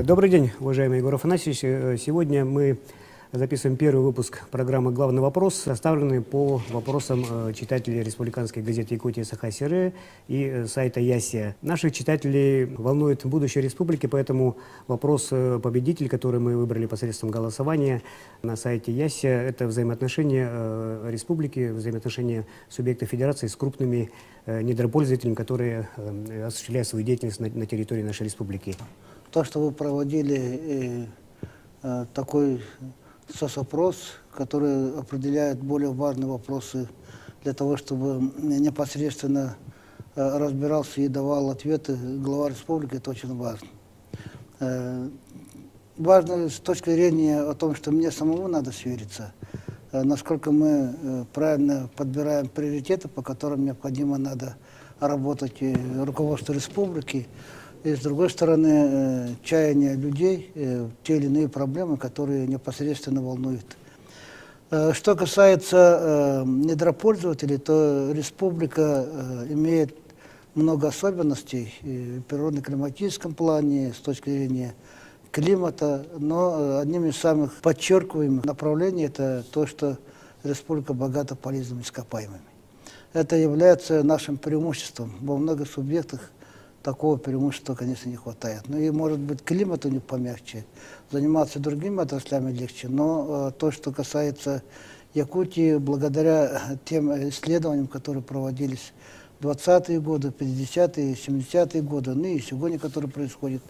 Добрый день, уважаемый Егор Афанасьевич. Сегодня мы записываем первый выпуск программы «Главный вопрос», составленный по вопросам читателей республиканской газеты «Якутия Саха-Сире» и сайта «Ясия». Наших читателей волнует будущее республики, поэтому вопрос победитель, который мы выбрали посредством голосования на сайте «Ясия», это взаимоотношения республики, взаимоотношения субъектов федерации с крупными недропользователями, которые осуществляют свою деятельность на территории нашей республики. То, что вы проводили такой соцопрос, который определяет более важные вопросы для того, чтобы непосредственно разбирался и давал ответы глава республики, это очень важно. Важно с точки зрения о том, что мне самому надо свериться, насколько мы правильно подбираем приоритеты, по которым необходимо надо работать руководству республики, и, с другой стороны, чаяния людей, те или иные проблемы, которые непосредственно волнуют. Что касается недропользователей, то республика имеет много особенностей в природно-климатическом плане, с точки зрения климата, но одним из самых подчеркиваемых направлений это то, что республика богата полезными ископаемыми. Это является нашим преимуществом. Во многих субъектах такого преимущества, конечно, не хватает. Ну и, может быть, климат у них помягче, заниматься другими отраслями легче, но то, что касается Якутии, благодаря тем исследованиям, которые проводились в 20-е годы, 50-е, 70-е годы, ну и сегодня, которые происходят,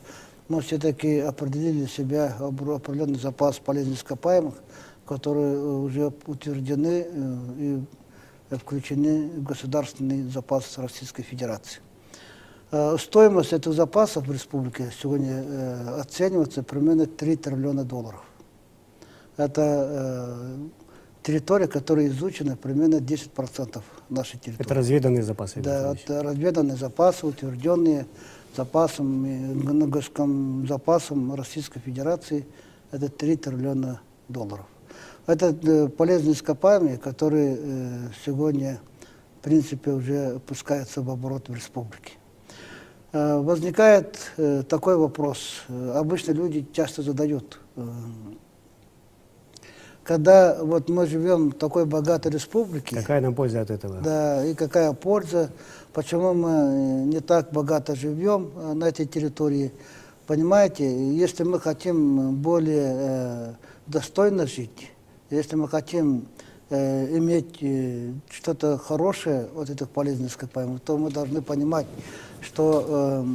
мы все-таки определили для себя определенный запас полезных ископаемых, которые уже утверждены и включены в государственный запас Российской Федерации. Стоимость этих запасов в республике сегодня оценивается примерно $3 триллиона. Это территория, которая изучена примерно 10% нашей территории. Это разведанные запасы? Да, это разведанные запасы, утвержденные запасом Российской Федерации. Это $3 триллиона. Это полезные ископаемые, которые сегодня, в принципе, уже пускаются в оборот в республике. Возникает такой вопрос, обычно люди часто задают, когда вот мы живем в такой богатой республике. Какая нам польза от этого? Да, и какая польза, почему мы не так богато живем на этой территории. Понимаете, если мы хотим более достойно жить, если мы хотим иметь что-то хорошее от этих полезных ископаемых, то мы должны понимать, что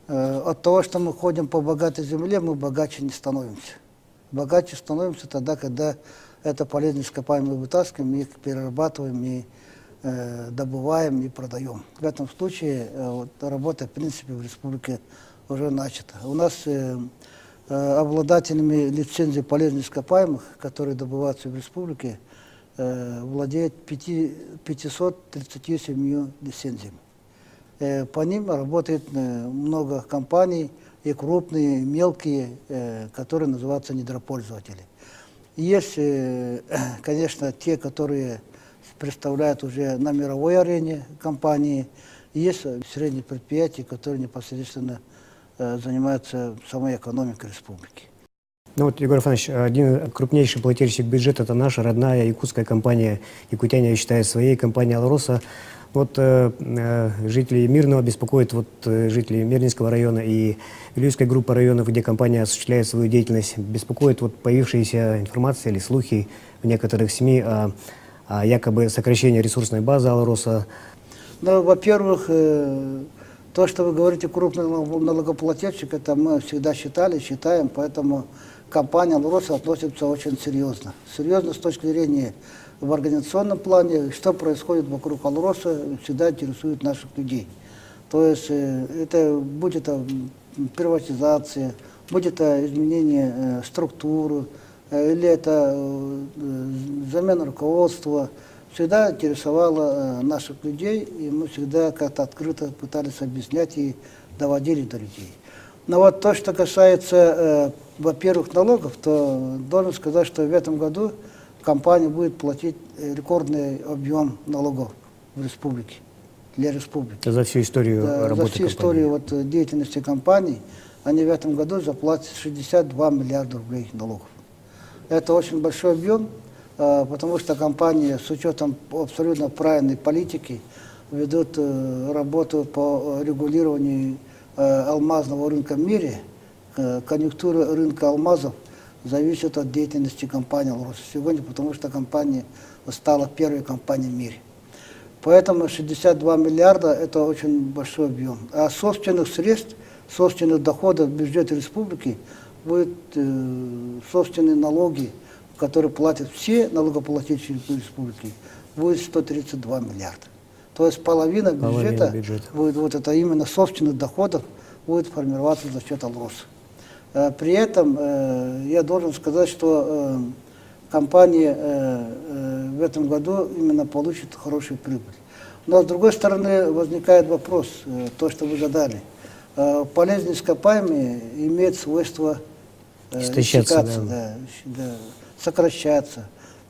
от того, что мы ходим по богатой земле, мы богаче не становимся. Богаче становимся тогда, когда это полезные ископаемые вытаскиваем, их перерабатываем и добываем и продаем. В этом случае вот, работа, в принципе, в республике уже начата. У нас обладателями лицензий полезных ископаемых, которые добываются в республике, владеет 537 лицензиями. По ним работает много компаний, и крупные, и мелкие, которые называются недропользователи. Есть, конечно, те, которые представляют уже на мировой арене компании, и есть средние предприятия, которые непосредственно занимаются самой экономикой республики. Ну вот, Егор Афанасьевич, один крупнейший плательщик бюджета – это наша родная якутская компания. Якутяне ее считают своей, компания «Алроса». Вот жители Мирного беспокоят жители Мирнинского района и Вилюйской группы районов, где компания осуществляет свою деятельность, беспокоит появившаяся информация или слухи в некоторых СМИ о якобы сокращении ресурсной базы «Алроса». Ну, во-первых, то, что вы говорите, крупный налогоплательщик, это мы всегда считали, считаем, поэтому компания «Алроса» относится очень серьезно. Серьезно с точки зрения в организационном плане, что происходит вокруг «Алроса», всегда интересует наших людей. То есть это будь это приватизация, будь это изменение структуры, или это замена руководства, всегда интересовало наших людей, и мы всегда как-то открыто пытались объяснять и доводили до людей. Но вот то, что касается, во-первых, налогов, то должен сказать, что в этом году компания будет платить рекордный объем налогов в республике, для республики. За всю историю работы за всю историю деятельности компании они в этом году заплатят 62 миллиарда рублей налогов. Это очень большой объем, потому что компании с учетом абсолютно правильной политики ведут работу по регулированию алмазного рынка в мире. Конъюнктура рынка алмазов зависит от деятельности компании «Алроса» сегодня, потому что компания стала первой компанией в мире. Поэтому 62 миллиарда – это очень большой объем. А собственных средств, собственных доходов в бюджете республики будут собственные налоги, которые платят все налогоплательщики республики, будет 132 миллиарда. То есть половина бюджета будет вот это именно собственных доходов будет формироваться за счет «Алроса». При этом я должен сказать, что компания в этом году именно получит хорошую прибыль. Но с другой стороны возникает вопрос, то, что вы задали. Полезные ископаемые имеют свойство истощаться, сокращаться.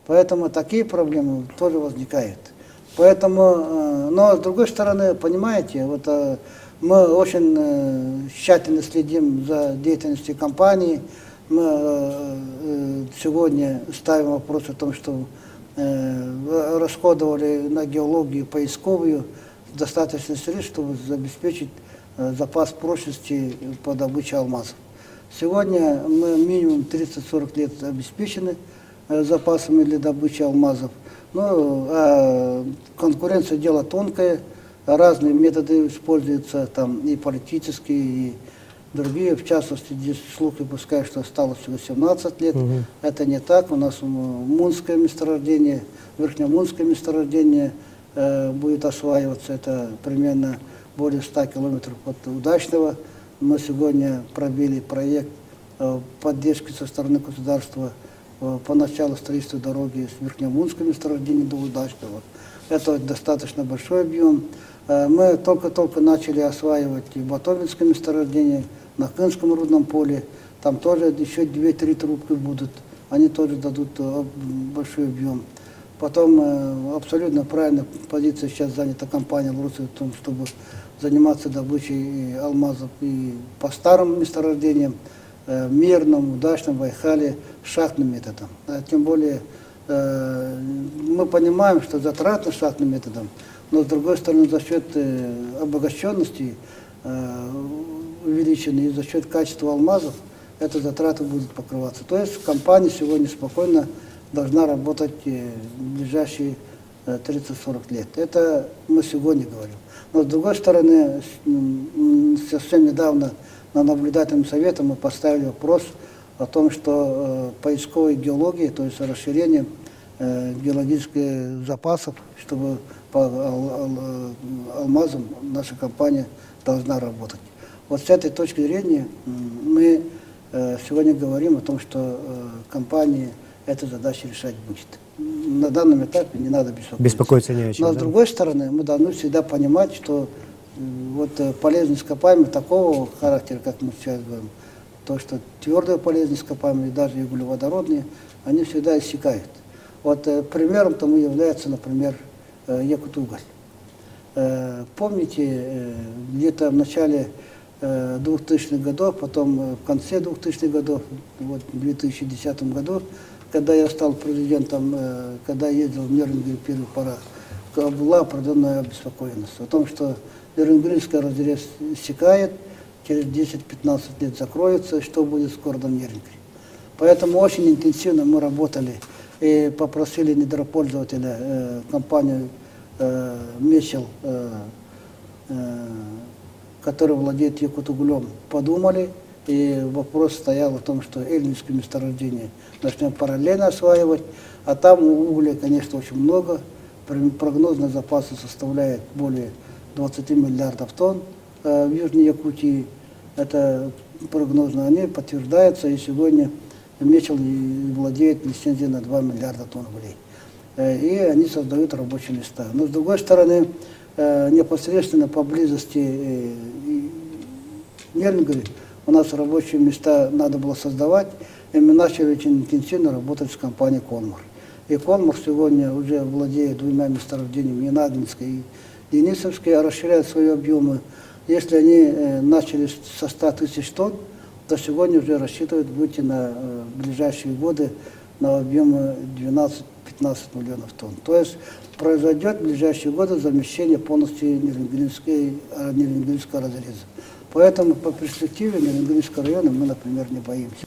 Поэтому такие проблемы тоже возникают. Поэтому, но с другой стороны, понимаете, вот мы очень тщательно следим за деятельностью компании. Мы сегодня ставим вопрос о том, что расходовали на геологию поисковую достаточно средств, чтобы обеспечить запас прочности по добыче алмазов. Сегодня мы минимум 30-40 лет обеспечены запасами для добычи алмазов. Но конкуренция дело тонкое, разные методы используются, там и политические, и другие. В частности, здесь слухи пускай, что осталось всего 17 лет. Это не так. У нас Мунское месторождение, Верхнемунское месторождение будет осваиваться. Это примерно более 100 километров от Удачного. Мы сегодня пробили проект поддержки со стороны государства по началу строительства дороги с Верхнемунского месторождения до Удачного. Это достаточно большой объем. Мы только-только начали осваивать и Батовинское месторождение на Кынском рудном поле. Там тоже еще 2-3 трубки будут. Они тоже дадут большой объем. Потом абсолютно правильная позиция сейчас занята компания «Алроса» в том, чтобы заниматься добычей алмазов и по старым месторождениям, Мирном, Удачном, Байхале, шахтным методом. Тем более мы понимаем, что затратно шахтным методом, но с другой стороны за счет обогащенности увеличенной и за счет качества алмазов эти затраты будут покрываться. То есть компания сегодня спокойно должна работать в ближайшие 30-40 лет. Это мы сегодня говорим. Но с другой стороны, совсем недавно на наблюдательном совете мы поставили вопрос о том, что поисковой геологии, то есть расширение геологических запасов, чтобы по алмазам наша компания должна работать. Вот с этой точки зрения мы сегодня говорим о том, что компания эту задачу решать будет. На данном этапе не надо беспокоиться. Беспокоиться не о чем. Но с другой стороны, мы должны всегда понимать, что вот полезные ископаемые такого характера, как мы сейчас говорим, то, что твердые полезные ископаемые, даже и углеводородные, они всегда иссякают. Вот примером тому является, например, Якутуголь. Помните, где-то в начале 2000-х годов, потом в конце 2000-х годов, вот в 2010 году, когда я стал президентом, когда ездил в Нерюнгри в первых порах, была определенная обеспокоенность о том, что Нерюнгринская разрез иссякает, через 10-15 лет закроется, что будет с городом Нерюнгри. Поэтому очень интенсивно мы работали и попросили недропользователя, компанию Мечел, который владеет Якутуглем, подумали, и вопрос стоял о том, что эльнинское месторождение начнем параллельно осваивать, а там угля, конечно, очень много, прогнозные запасы составляют более 20 миллиардов тонн в Южной Якутии, это прогнозно, они подтверждаются, и сегодня Мечел владеет лицензией на 2 миллиарда тонн углей. И они создают рабочие места. Но с другой стороны, непосредственно поблизости Нерюнгри у нас рабочие места надо было создавать, и мы начали очень интенсивно работать с компанией «Конмор». И «Конмор» сегодня уже владеет 2 месторождениями, и Нагинское, и Денисовское, расширяет свои объемы. Если они начали со 100 тысяч тонн, то сегодня уже рассчитывают выйти на ближайшие годы на объемы 12-15 миллионов тонн. То есть произойдет в ближайшие годы замещение полностью Нерюнгельского разреза. Поэтому по перспективе Нерюнгельского района мы, например, не боимся.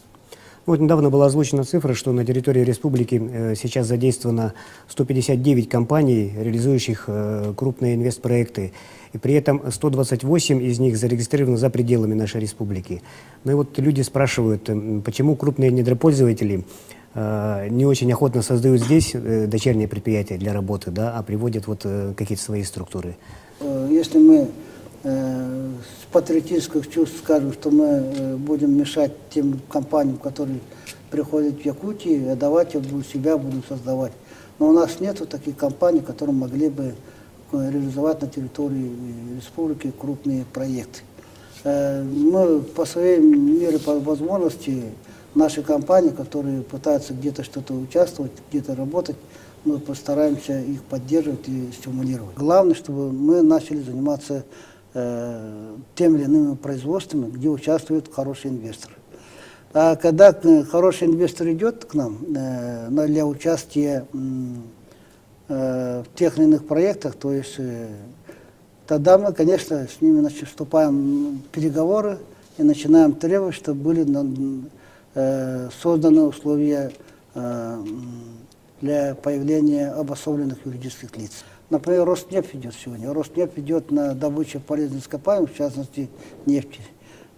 Вот недавно была озвучена цифра, что на территории республики сейчас задействовано 159 компаний, реализующих крупные инвестпроекты. И при этом 128 из них зарегистрированы за пределами нашей республики. Ну и вот люди спрашивают, почему крупные недропользователи не очень охотно создают здесь дочерние предприятия для работы, да, а приводят вот какие-то свои структуры. Если мы с патриотических чувств скажем, что мы будем мешать тем компаниям, которые приходят в Якутию, а давайте у себя будем создавать. Но у нас нет таких компаний, которые могли бы реализовать на территории республики крупные проекты. Мы по своей мере, по возможности, наши компании, которые пытаются где-то что-то участвовать, где-то работать, мы постараемся их поддерживать и стимулировать. Главное, чтобы мы начали заниматься теми или иными производствами, где участвуют хорошие инвесторы. А когда хороший инвестор идет к нам для участия в тех или иных проектах, то есть тогда мы, конечно, с ними вступаем в переговоры и начинаем требовать, чтобы были созданы условия для появления обособленных юридических лиц. Например, Роснефть идет сегодня. Роснефть идет на добычу полезных ископаемых, в частности, нефти.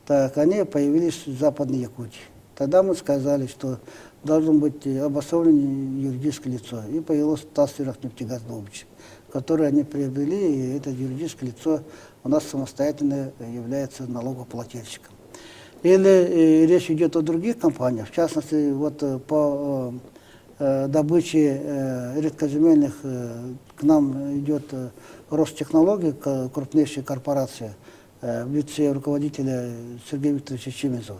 Так, они появились в Западной Якутии. Тогда мы сказали, что должно быть обособленное юридическое лицо. И появилось Тассерахнефтегаз-Добыча, которое они приобрели, и это юридическое лицо у нас самостоятельно является налогоплательщиком. Или речь идет о других компаниях, в частности, вот по добыче редкоземельных к нам идет Ростехнологии, крупнейшая корпорация, в лице руководителя Сергея Викторовича Чемизова.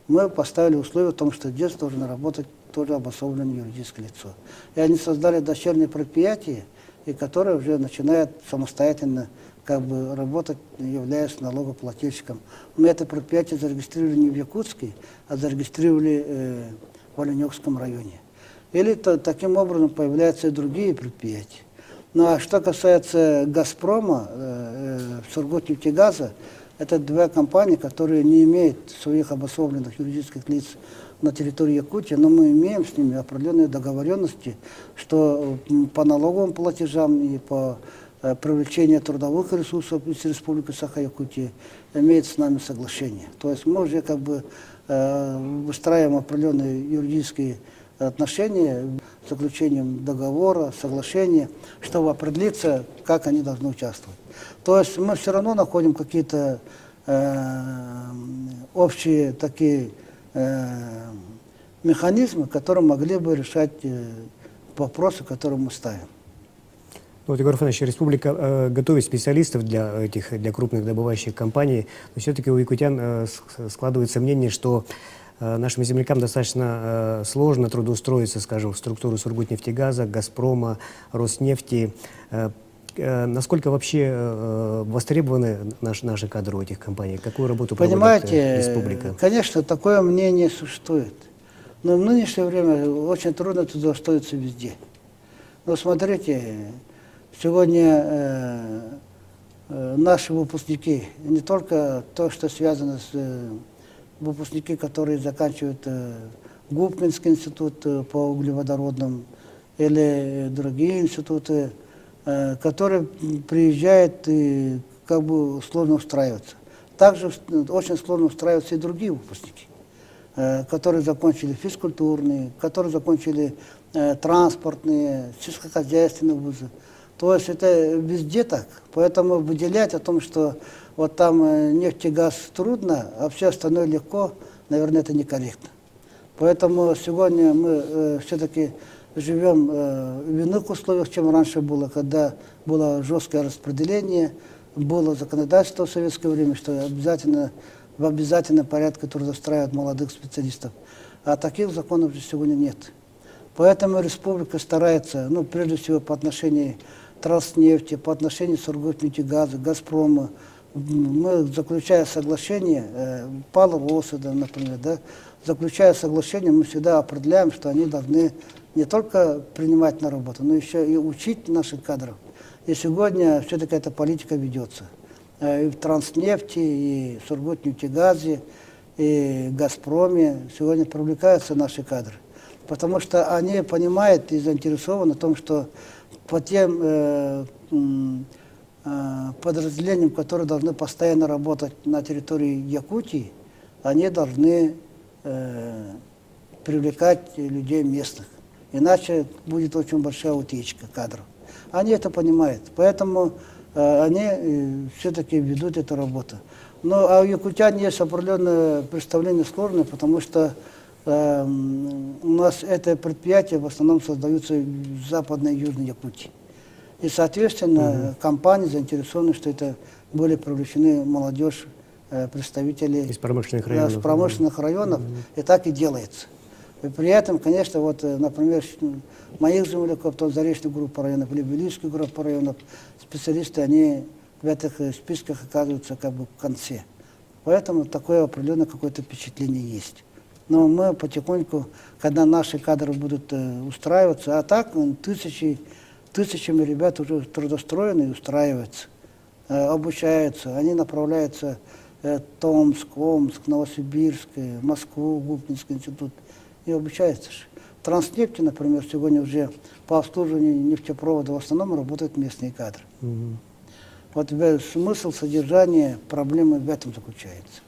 Мы поставили условие о том, что здесь должно работать тоже обособленное юридическое лицо. И они создали дочернее предприятие, и которое уже начинает самостоятельно работать, являясь налогоплательщиком. Мы это предприятие зарегистрировали не в Якутске, а зарегистрировали в Оленёкском районе. Или таким образом появляются и другие предприятия. Ну а что касается «Газпрома», «Сургутнефтегаза», это две компании, которые не имеют своих обособленных юридических лиц на территории Якутии, но мы имеем с ними определенные договоренности, что по налоговым платежам и по привлечению трудовых ресурсов из Республики Саха-Якутия имеет с нами соглашение. То есть мы уже выстраиваем определенные юридические отношения с заключением договора, соглашения, чтобы определиться, как они должны участвовать. То есть мы все равно находим какие-то общие такие механизмы, которые могли бы решать вопросы, которые мы ставим. Вот, Егор Афанасьевич, республика готовит специалистов для крупных добывающих компаний, но все-таки у якутян складывается мнение, что нашим землякам достаточно сложно трудоустроиться, скажем, в структуру Сургутнефтегаза, Газпрома, Роснефти. Насколько вообще востребованы наши кадры у этих компаний? Какую работу проводит республика? Конечно, такое мнение существует. Но в нынешнее время очень трудно трудоустроиться везде. Но смотрите, сегодня наши выпускники, не только то, что связано с выпускники, которые заканчивают Губкинский институт по углеводородным или другие институты, которые приезжают и сложно устраиваться. Также очень сложно устраиваются и другие выпускники, которые закончили физкультурные, которые закончили транспортные, сельскохозяйственные вузы. То есть это везде так. Поэтому выделять о том, что вот там нефть и газ трудно, а все остальное легко, наверное, это некорректно. Поэтому сегодня мы все-таки живем в иных условиях, чем раньше было, когда было жесткое распределение, было законодательство в советское время, что обязательно, в обязательном порядке трудоустраивают молодых специалистов. А таких законов же сегодня нет. Поэтому республика старается, прежде всего по отношению Транснефти, по отношению Сургутнефтегаза, Газпрома, мы, заключая соглашение, Павлов-Осада, например, да, заключая соглашение, мы всегда определяем, что они должны не только принимать на работу, но еще и учить наших кадров. И сегодня все-таки эта политика ведется. И в Транснефти, и в Сургутнефтегазе, и в Газпроме сегодня привлекаются наши кадры. Потому что они понимают и заинтересованы в том, что по тем подразделениям, которые должны постоянно работать на территории Якутии, они должны привлекать людей местных. Иначе будет очень большая утечка кадров. Они это понимают, поэтому они все-таки ведут эту работу. Но а у якутян есть определенное представление сложное, потому что у нас это предприятия в основном создаются в Западной и Южной Якутии. И, соответственно, компании заинтересованы, что это были привлечены молодежь, представители из промышленных районов. Из промышленных районов, и так и делается. И при этом, конечно, вот, например, моих земляков, то Заречной группы районов или Белийской группы районов, специалисты, они в этих списках оказываются как бы в конце. Поэтому такое определенное какое-то впечатление есть. Но мы потихоньку, когда наши кадры будут устраиваться, а так тысячами ребят уже трудоустроены и устраиваются, обучаются, они направляются в Томск, Омск, Новосибирск, Москву, Губкинский институт и обучаются. В Транснефти, например, сегодня уже по обслуживанию нефтепровода в основном работают местные кадры. Вот смысл, содержание проблемы в этом заключается.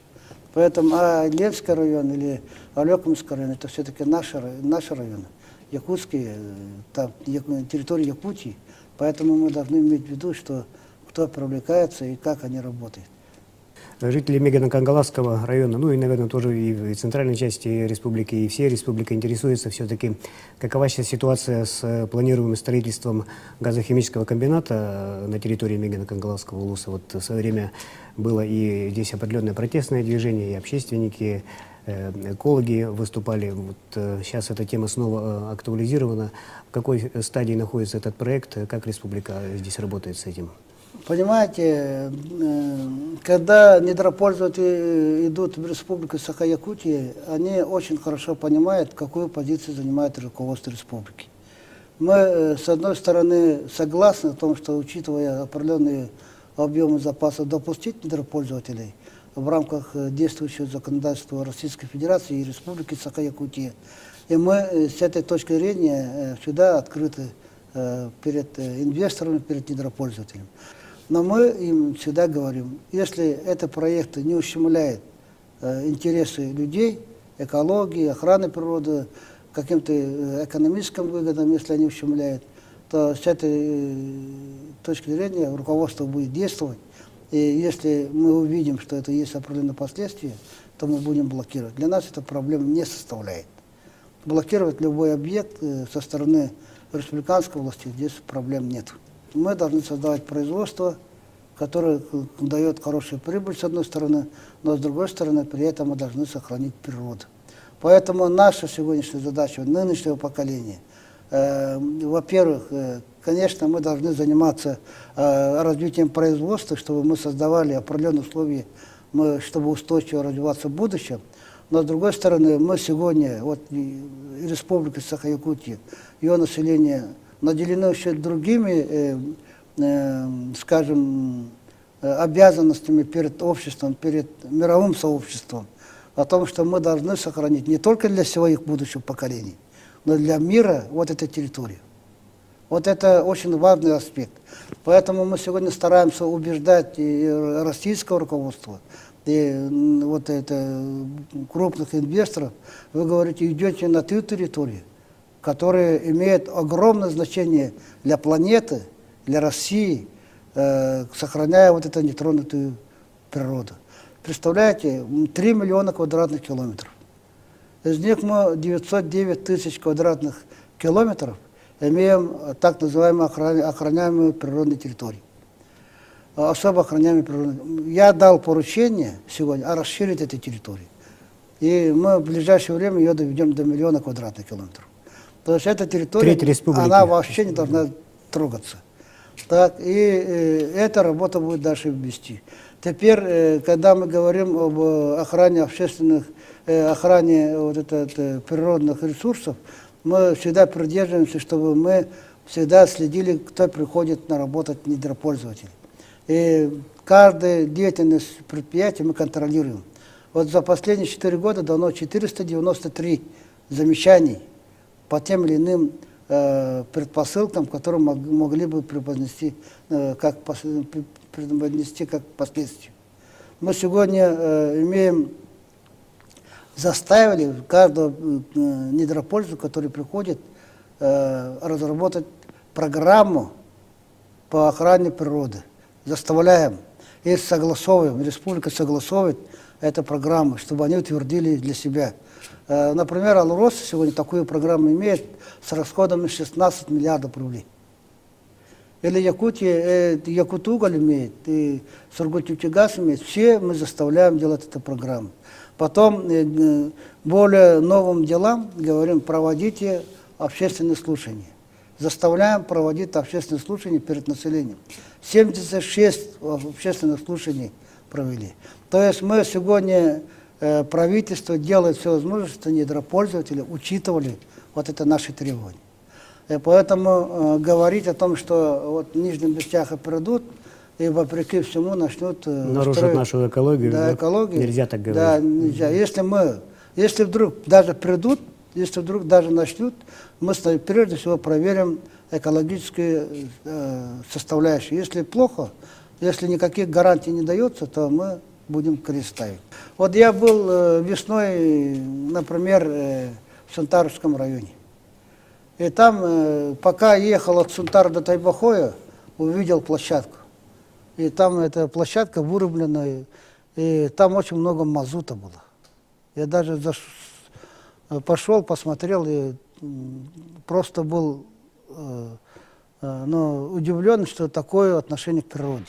Поэтому Ленский район или Алекомский район, это все-таки наши районы, якутские, территории Якутии. Поэтому мы должны иметь в виду, что кто привлекается и как они работают. Жители Мегано-Кангаласского района, ну и, наверное, тоже и в центральной части республики, и всей республики интересуется все-таки, какова сейчас ситуация с планируемым строительством газохимического комбината на территории Мегано-Кангаласского улуса. Вот в свое время было и здесь определенное протестное движение, и общественники, экологи выступали. Вот сейчас эта тема снова актуализирована. В какой стадии находится этот проект, как республика здесь работает с этим? Понимаете, когда недропользователи идут в Республику Саха-Якутия, они очень хорошо понимают, какую позицию занимает руководство республики. Мы, с одной стороны, согласны в том, что, учитывая определенные объемы запасов, допустить недропользователей в рамках действующего законодательства Российской Федерации и Республики Саха-Якутия. И мы с этой точки зрения всегда открыты перед инвесторами, перед недропользователями. Но мы им всегда говорим, если этот проект не ущемляет интересы людей, экологии, охраны природы, каким-то экономическим выгодам, если они ущемляют, то с этой точки зрения руководство будет действовать. И если мы увидим, что это есть определенные последствия, то мы будем блокировать. Для нас это проблем не составляет. Блокировать любой объект со стороны республиканской власти здесь проблем нет. Мы должны создавать производство, которое дает хорошую прибыль, с одной стороны, но с другой стороны, при этом мы должны сохранить природу. Поэтому наша сегодняшняя задача, нынешнего поколения, во-первых, конечно, мы должны заниматься развитием производства, чтобы мы создавали определенные условия, чтобы устойчиво развиваться в будущем. Но с другой стороны, мы сегодня, вот Республика Саха-Якутия, ее население наделено еще другими, скажем, обязанностями перед обществом, перед мировым сообществом, о том, что мы должны сохранить не только для своих будущих поколений, но и для мира вот этой территории. Вот это очень важный аспект. Поэтому мы сегодня стараемся убеждать и российское руководство, и вот это крупных инвесторов. Вы говорите, идете на ту территорию, которая имеет огромное значение для планеты, для России, сохраняя вот эту нетронутую природу. Представляете, 3 миллиона квадратных километров. Из них мы 909 тысяч квадратных километров имеем так называемые охраняемые природные территории. Особо охраняемые природные. Я дал поручение сегодня расширить эту территорию. И мы в ближайшее время ее доведем до 1 миллиона квадратных километров. То есть эта территория, она вообще не должна трогаться. Так, и эта работа будет дальше вести. Теперь, когда мы говорим об охране охране природных ресурсов, мы всегда придерживаемся, чтобы мы всегда следили, кто приходит на работать недропользователь. И каждую деятельность предприятия мы контролируем. Вот за последние 4 года дано 493 замечаний по тем или иным предпосылкам, которые могли бы преподнести как последствия. Мы сегодня заставили каждого недропользователя, который приходит, разработать программу по охране природы. Заставляем и согласовываем, республика согласовывает эту программу, чтобы они утвердили для себя. Например, Алрос сегодня такую программу имеет с расходами 16 миллиардов рублей. Или Якутия, Якутуголь имеет, и Сургутнефтегаз имеет. Все мы заставляем делать эту программу. Потом более новым делам говорим, проводите общественные слушания. Заставляем проводить общественные слушания перед населением. 76 общественных слушаний провели. То есть мы сегодня, правительство делает все возможное, чтобы недропользователи учитывали вот это наши требования. И поэтому говорить о том, что вот в Нижнем Бестяха придут, и вопреки всему начнут нарушить нашу экологию, да, экологию. Нельзя так говорить. Да, нельзя. Если вдруг даже придут, если вдруг даже начнут, мы прежде всего проверим экологические составляющие. Если плохо, если никаких гарантий не дается, то мы будем крест ставить. Вот я был весной, например, в Сунтарском районе. И там, пока ехал от Сунтара до Тайбахоя, увидел площадку. И там эта площадка вырублена, и там очень много мазута было. Я даже пошел, посмотрел, и просто был удивлен, что такое отношение к природе.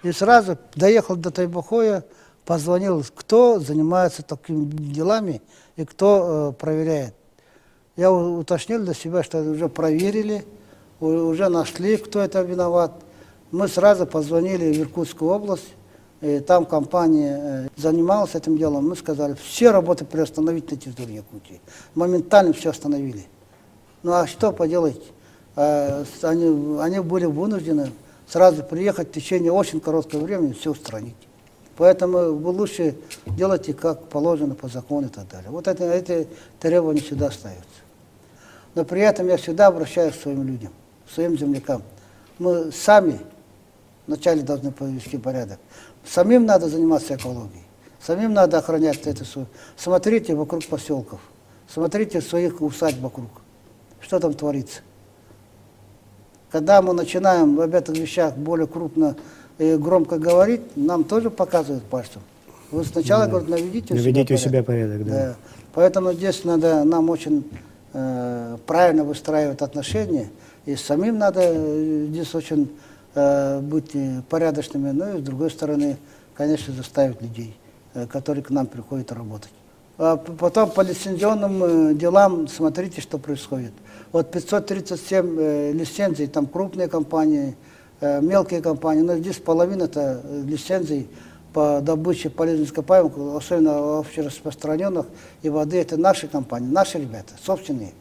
И сразу доехал до Тайбахоя, позвонил, кто занимается такими делами и кто проверяет. Я уточнил для себя, что уже проверили, уже нашли, кто это виноват. Мы сразу позвонили в Иркутскую область, и там компания занималась этим делом. Мы сказали, все работы приостановить на территории Якутии. Моментально все остановили. Ну а что поделать? Они были вынуждены сразу приехать в течение очень короткого времени все устранить. Поэтому вы лучше делайте, как положено по закону и так далее. Вот эти требования всегда остаются. Но при этом я всегда обращаюсь к своим людям, к своим землякам. Мы сами вначале должны повести порядок. Самим надо заниматься экологией. Самим надо охранять это все. Смотрите вокруг поселков. Смотрите своих усадьб вокруг. Что там творится. Когда мы начинаем об этих вещах более крупно и громко говорить, нам тоже показывают пальцем. Вы сначала, говорят, наведите у себя порядок. Да. Поэтому здесь надо нам очень правильно выстраивать отношения. И самим надо здесь очень быть порядочными, но и с другой стороны, конечно, заставить людей, которые к нам приходят работать. А потом по лицензионным делам смотрите, что происходит. Вот 537 лицензий, там крупные компании, мелкие компании, но здесь половина-то лицензий по добыче полезных ископаемых, особенно общераспространенных, и воды, это наши компании, наши ребята, собственные.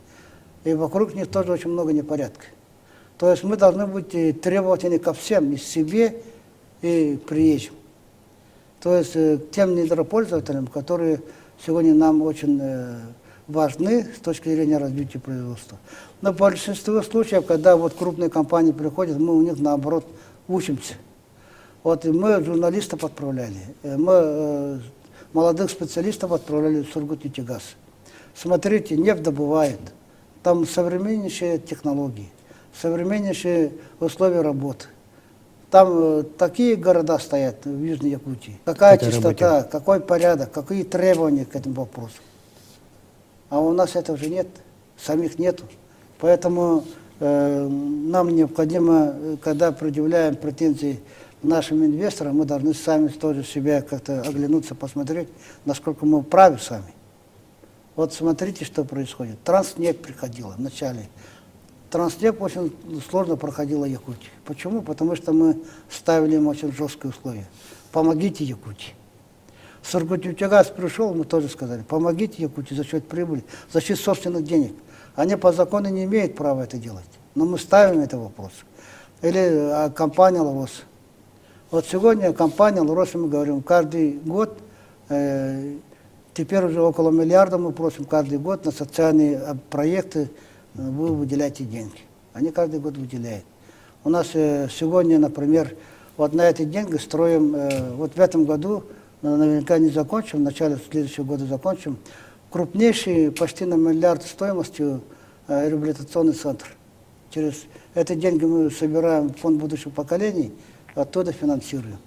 И вокруг них тоже очень много непорядка. То есть мы должны быть требовательны ко всем, и себе, и приезжим. То есть тем недропользователям, которые сегодня нам очень важны с точки зрения развития производства. Но в большинстве случаев, когда вот крупные компании приходят, мы у них наоборот учимся. Вот и мы журналистов отправляли, мы молодых специалистов отправляли в Сургутнефтегаз. Смотрите, нефть добывает, там современнейшие технологии, современнейшие условия работы. Там такие города стоят в Южной Якутии. Какая чистота, какой порядок, какие требования к этому вопросу. А у нас этого же нет, самих нету. Поэтому нам необходимо, когда предъявляем претензии нашим инвесторам, мы должны сами тоже себя как-то оглянуться, посмотреть, насколько мы правы сами. Вот смотрите, что происходит. Транснефть приходила вначале. Транснефть очень сложно проходила Якутию. Почему? Потому что мы ставили им очень жесткие условия. помогите Якутии. Сургутнефтегаз пришел, мы тоже сказали, помогите Якутии за счет прибыли, за счет собственных денег. Они по закону не имеют права это делать. Но мы ставим этот вопрос. Или компания «Лавос». Вот сегодня компания «Лавос», мы говорим, каждый год, теперь уже около миллиарда мы просим каждый год на социальные проекты, вы выделяете деньги. Они каждый год выделяют. У нас сегодня, например, вот на эти деньги строим, вот в этом году, наверняка не закончим, в начале следующего года закончим, крупнейший, почти на миллиард стоимостью реабилитационный центр. Через эти деньги мы собираем фонд будущих поколений, оттуда финансируем.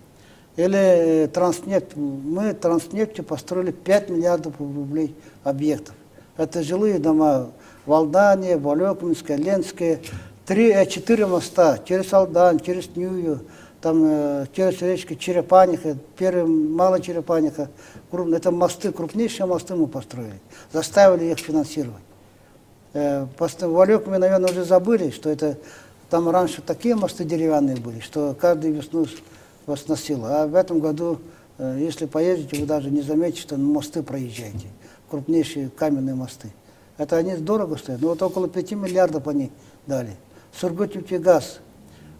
Или Транснефть. Мы Транснефтью построили 5 миллиардов рублей объектов. Это жилые дома в Алдане, Валекминское, Ленское. 4 моста через Алдан, через Нюю, там, через речку Черепаниха, первый Малая Черепаниха. Это мосты, крупнейшие мосты мы построили. Заставили их финансировать. В Алекме, наверное, уже забыли, что это там раньше такие мосты деревянные были, что каждую весну сносило. А в этом году, если поедете, вы даже не заметите, что мосты проезжаете. Крупнейшие каменные мосты. Это они дорого стоят. Но вот около 5 миллиардов они дали. Сургутнефтегаз.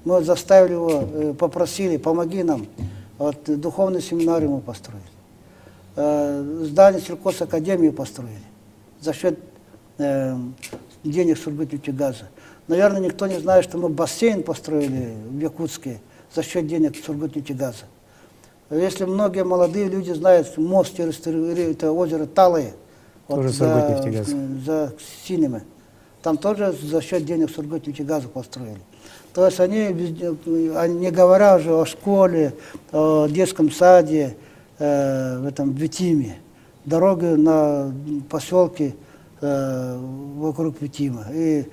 Мы заставили его, попросили, помоги нам. Вот духовный семинарий мы построили. Здание сельхозакадемии построили. За счет денег Сургутнефтегаза. Наверное, никто не знает, что мы бассейн построили в Якутске за счет денег Сургутнефтегаза. Если многие молодые люди знают, мост через это озеро Талое, вот за Синема, там тоже за счет денег Сургутнефтегаза построили. То есть они, не говоря уже о школе, о детском саде, в этом Витиме, дороги на поселки вокруг Витима и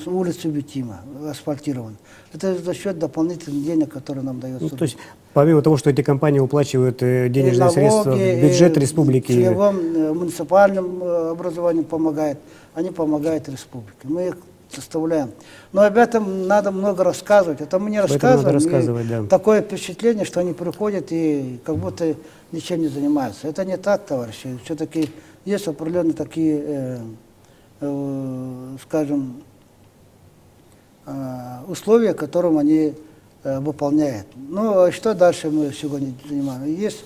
улицу Витима асфальтированы. Это за счет дополнительных денег, которые нам дает то есть, помимо того, что эти компании уплачивают денежные налоги, средства в бюджет республики. Целевым муниципальным образованием помогают, они помогают республике. Мы их составляем. Но об этом надо много рассказывать. Это мы не рассказываем. Да. Такое впечатление, что они приходят и как будто ничем не занимаются. Это не так, товарищи. Все-таки есть определенные такие, скажем, условия, которым они выполняют. Ну, а что дальше мы сегодня занимаем? Есть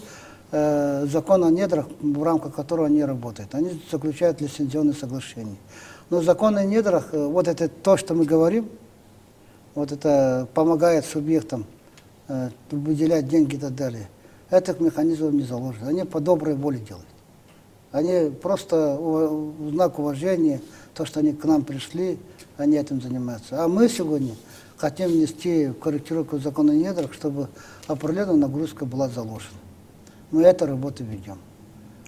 закон о недрах, в рамках которого они работают. Они заключают лицензионные соглашения. Но закон о недрах, вот это то, что мы говорим, вот это помогает субъектам выделять деньги и так далее. Этих механизмов не заложено. Они по доброй воле делают. Они просто в знак уважения, то, что они к нам пришли, они этим занимаются. А мы сегодня хотим внести корректировку закона о недрах, чтобы определенная нагрузка была заложена. Мы эту работу ведем.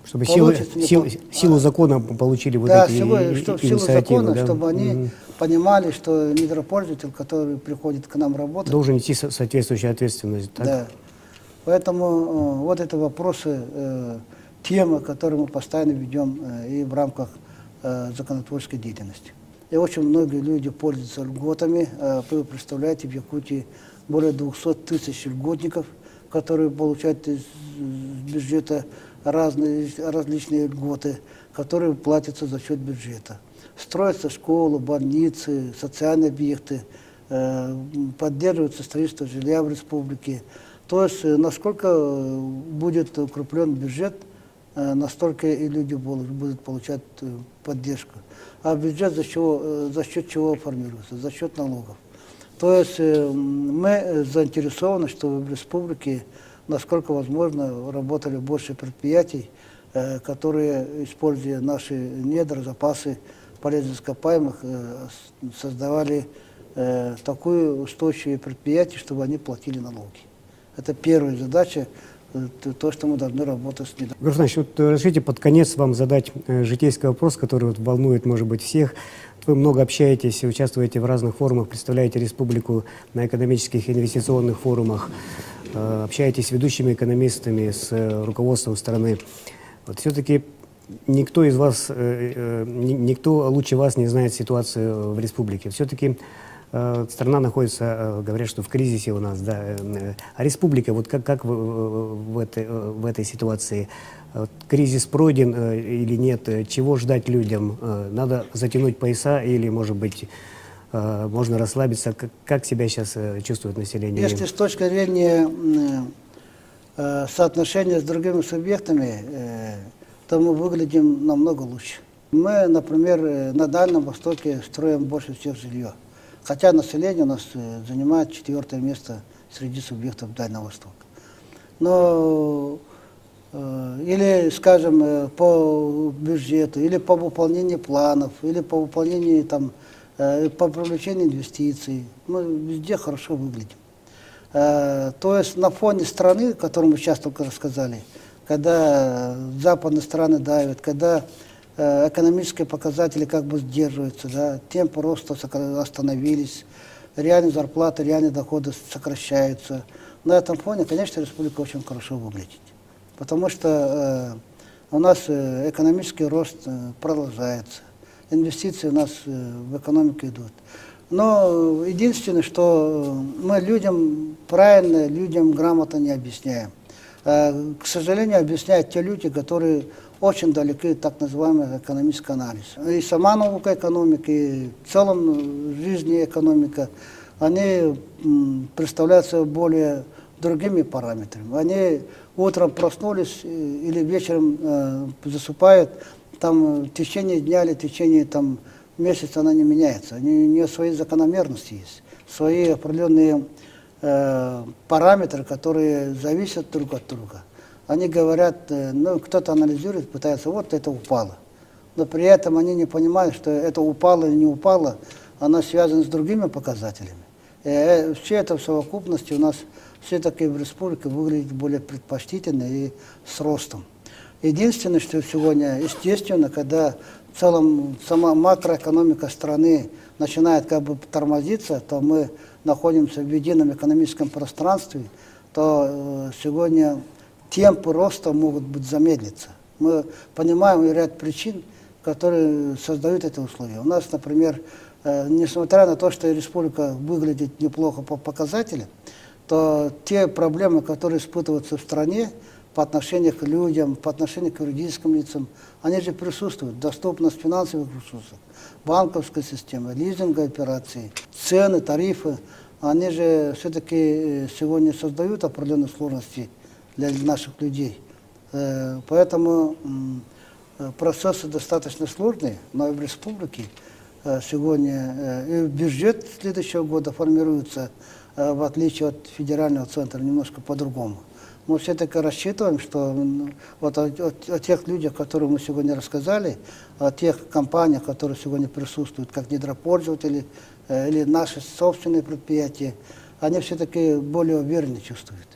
Чтобы силу закона получили вот эти инициативы. Силу закона, да? Чтобы они понимали, что недропользователь, который приходит к нам работать, должен нести соответствующую ответственность. Так? Да. Поэтому вот это вопросы, темы, которые мы постоянно ведем и в рамках законотворческой деятельности. И очень многие люди пользуются льготами. Вы представляете, в Якутии более 200 тысяч льготников, которые получают из бюджета различные льготы, которые платятся за счет бюджета. Строятся школы, больницы, социальные объекты, поддерживается строительство жилья в республике. То есть, насколько будет укреплен бюджет, настолько и люди будут получать поддержку. А бюджет за счет чего формируется? За счет налогов. То есть мы заинтересованы, чтобы в республике, насколько возможно, работали больше предприятий, которые, используя наши недра, запасы полезных ископаемых, создавали такое устойчивое предприятие, чтобы они платили налоги. Это первая задача, то, что мы должны работать с недрами. Граф Иванович, вот разрешите под конец вам задать житейский вопрос, который вот волнует, может быть, всех. Вы много общаетесь, участвуете в разных форумах, представляете республику на экономических и инвестиционных форумах, общаетесь с ведущими экономистами, с руководством страны. Вот все-таки никто из вас, никто лучше вас не знает ситуацию в республике. Все-таки Страна находится, говорят, что в кризисе у нас, да. А республика, вот как в этой ситуации? Кризис пройден или нет? Чего ждать людям? Надо затянуть пояса или, может быть, можно расслабиться? Как себя сейчас чувствует население? Если с точки зрения соотношения с другими субъектами, то мы выглядим намного лучше. Мы, например, на Дальнем Востоке строим больше всех жилье. Хотя население у нас занимает 4-е место среди субъектов Дальнего Востока. Но или, скажем, по бюджету, или по выполнению планов, или по выполнению, там, по привлечению инвестиций, мы везде хорошо выглядим. То есть на фоне страны, о которой мы сейчас только рассказали, когда западные страны давят, когда экономические показатели как бы сдерживаются, да, темпы роста остановились, реальные зарплаты, реальные доходы сокращаются. На этом фоне, конечно, республика очень хорошо выглядит, потому что у нас экономический рост продолжается, инвестиции у нас в экономику идут. Но единственное, что мы людям правильно, людям грамотно не объясняем. К сожалению, объясняют те люди, которые очень далеки от так называемого экономического анализа. И сама наука экономики, и в целом жизнь экономика, они представляются более другими параметрами. Они утром проснулись или вечером засыпают, там в течение дня или в течение там, месяца она не меняется. У нее свои закономерности есть, свои определенные параметры, которые зависят друг от друга. Они говорят, ну, кто-то анализирует, пытается, вот это упало. Но при этом они не понимают, что это упало или не упало, оно связано с другими показателями. И все это в совокупности у нас все-таки в республике выглядит более предпочтительно и с ростом. Единственное, что сегодня, естественно, когда в целом сама макроэкономика страны начинает как бы тормозиться, то мы находимся в едином экономическом пространстве, то сегодня темпы роста могут быть замедлиться. Мы понимаем ряд причин, которые создают эти условия. У нас, например, несмотря на то, что республика выглядит неплохо по показателям, то те проблемы, которые испытываются в стране по отношению к людям, по отношению к юридическим лицам, они же присутствуют. Доступность финансовых ресурсов, банковская система, лизинговые операции, цены, тарифы, они же все-таки сегодня создают определенные сложности для наших людей. Поэтому процессы достаточно сложные, но и в республике сегодня и бюджет следующего года формируется, в отличие от федерального центра, немножко по-другому. Мы все-таки рассчитываем, что вот о тех людях, которые мы сегодня рассказали, о тех компаниях, которые сегодня присутствуют, как недропользователи или наши собственные предприятия, они все-таки более уверенно чувствуют.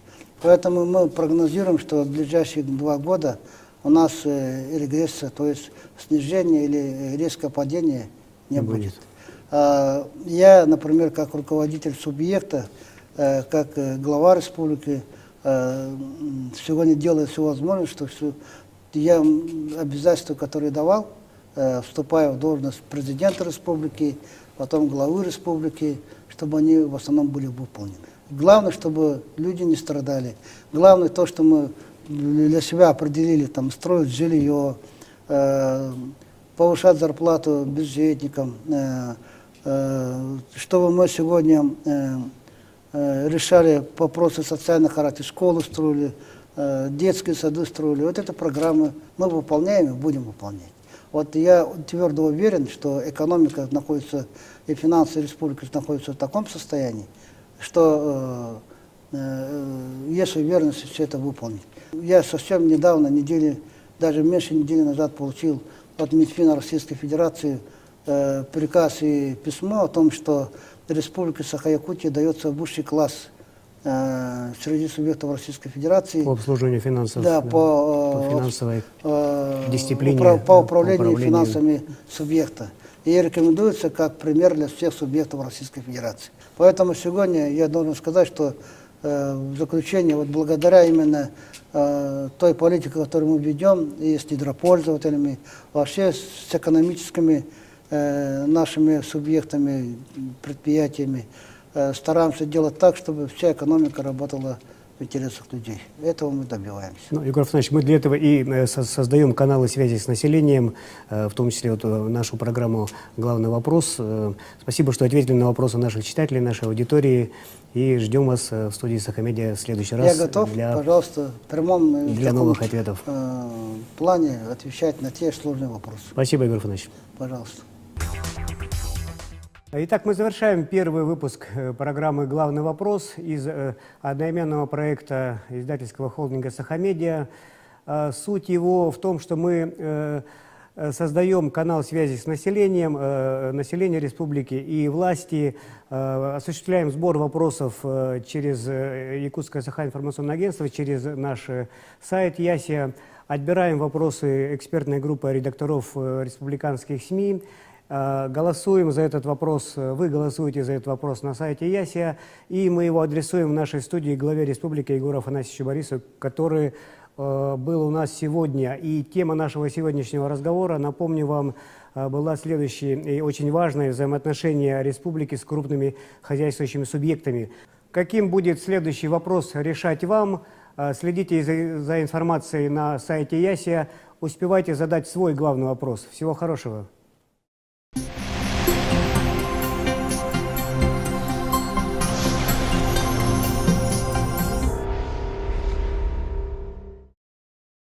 Поэтому мы прогнозируем, что в ближайшие 2 года у нас регрессия, то есть снижение или резкое падение не будет. Я, например, как руководитель субъекта, как глава республики, сегодня делаю все возможное, что я обязательства, которые давал, вступая в должность президента республики, потом главы республики, чтобы они в основном были выполнены. Главное, чтобы люди не страдали. Главное то, что мы для себя определили, там, строить жилье, повышать зарплату бюджетникам, чтобы мы сегодня решали вопросы социального характера, школы строили, детские сады строили. Вот эти программы мы выполняем и будем выполнять. Вот я твердо уверен, что экономика находится и финансы республики находятся в таком состоянии, что есть уверенность все это выполнить. Я совсем недавно, даже меньше недели назад получил от Минфина Российской Федерации приказ и письмо о том, что Республике Саха-Якутия дается высший класс среди субъектов Российской Федерации. По обслуживанию финансов, да, по финансовой дисциплине. По управлению финансами субъекта. И рекомендуется как пример для всех субъектов Российской Федерации. Поэтому сегодня я должен сказать, что в заключение, вот благодаря именно той политике, которую мы ведем, и с недропользователями, вообще с экономическими нашими субъектами, предприятиями стараемся делать так, чтобы вся экономика работала в интересах людей. Этого мы добиваемся. Ну, Егор Афанасьевич, мы для этого и создаем каналы связи с населением, в том числе вот нашу программу «Главный вопрос». Спасибо, что ответили на вопросы наших читателей, нашей аудитории. И ждем вас в студии Сахамедиа в следующий раз. Я готов, пожалуйста, в прямом для новых ответов. Плане отвечать на те сложные вопросы. Спасибо, Егор Афанасьевич. Пожалуйста. Итак, мы завершаем первый выпуск программы «Главный вопрос» из одноименного проекта издательского холдинга «Сахамедиа». Суть его в том, что мы создаем канал связи с населением, население республики и власти, осуществляем сбор вопросов через Якутское Саха-информационное агентство, через наш сайт ЯСИА, отбираем вопросы экспертной группы редакторов республиканских СМИ, голосуем за этот вопрос, вы голосуете за этот вопрос на сайте ЯСИА, и мы его адресуем в нашей студии главе республики Егору Афанасьевичу Борисову, который был у нас сегодня. И тема нашего сегодняшнего разговора, напомню вам, была следующей и очень важной: взаимоотношения республики с крупными хозяйствующими субъектами. Каким будет следующий вопрос, решать вам. Следите за информацией на сайте ЯСИА, успевайте задать свой главный вопрос. Всего хорошего.